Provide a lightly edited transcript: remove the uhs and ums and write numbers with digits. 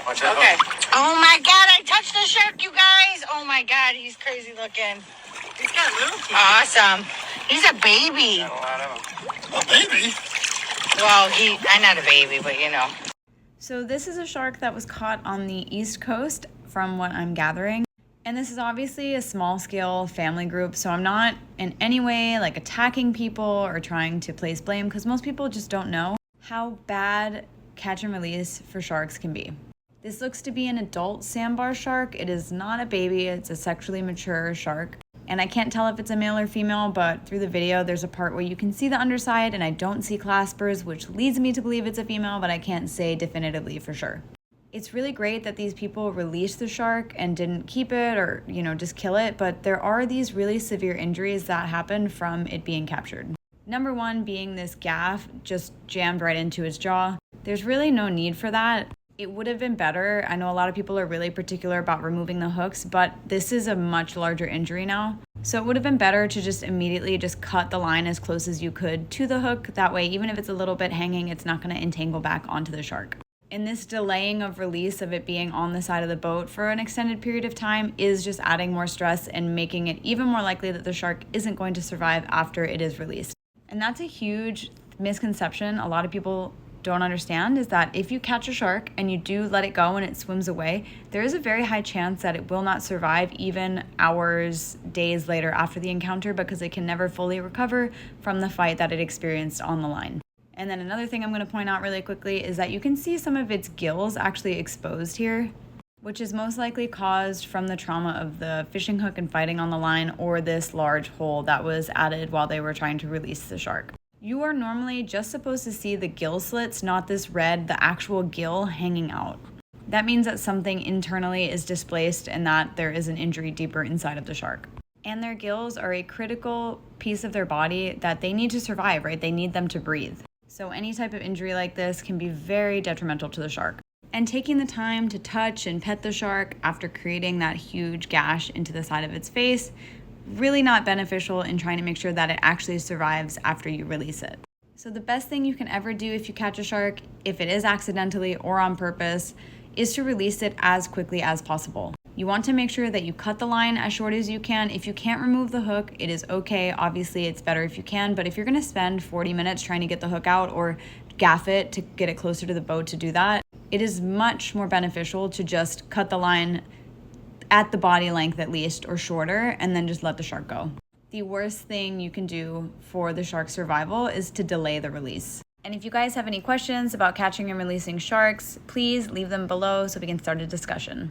Watch out. Okay. Oh my God, I touched the shark, you guys. Oh my God, he's crazy looking. He's got little teeth. Awesome. He's a baby. Got a lot of them. A baby? Well, I'm not a baby, but you know. So this is a shark that was caught on the East Coast from what I'm gathering. And this is obviously a small scale family group, so I'm not in any way like attacking people or trying to place blame, because most people just don't know how bad catch and release for sharks can be. This looks to be an adult sandbar shark. It is not a baby, it's a sexually mature shark. And I can't tell if it's a male or female, but through the video, there's a part where you can see the underside and I don't see claspers, which leads me to believe it's a female, but I can't say definitively for sure. It's really great that these people released the shark and didn't keep it or, just kill it, but there are these really severe injuries that happen from it being captured. Number one being this gaff just jammed right into its jaw. There's really no need for that. It would have been better. I know a lot of people are really particular about removing the hooks, but this is a much larger injury now. So it would have been better to just immediately just cut the line as close as you could to the hook. That way, even if it's a little bit hanging, it's not going to entangle back onto the shark. And this delaying of release of it being on the side of the boat for an extended period of time is just adding more stress and making it even more likely that the shark isn't going to survive after it is released. And that's a huge misconception a lot of people don't understand, is that if you catch a shark and you do let it go and it swims away, there is a very high chance that it will not survive even hours, days later after the encounter, because it can never fully recover from the fight that it experienced on the line. And then another thing I'm going to point out really quickly is that you can see some of its gills actually exposed here, which is most likely caused from the trauma of the fishing hook and fighting on the line, or this large hole that was added while they were trying to release the shark. You are normally just supposed to see the gill slits, not this red, the actual gill hanging out. That means that something internally is displaced and that there is an injury deeper inside of the shark. And their gills are a critical piece of their body that they need to survive, right? They need them to breathe. So any type of injury like this can be very detrimental to the shark. And taking the time to touch and pet the shark after creating that huge gash into the side of its face, really not beneficial in trying to make sure that it actually survives after you release it. So the best thing you can ever do if you catch a shark, if it is accidentally or on purpose, is to release it as quickly as possible. You want to make sure that you cut the line as short as you can. If you can't remove the hook, it is okay. Obviously, it's better if you can, but if you're gonna spend 40 minutes trying to get the hook out or gaff it to get it closer to the boat to do that, it is much more beneficial to just cut the line at the body length at least, or shorter, and then just let the shark go. The worst thing you can do for the shark's survival is to delay the release. And if you guys have any questions about catching and releasing sharks, please leave them below so we can start a discussion.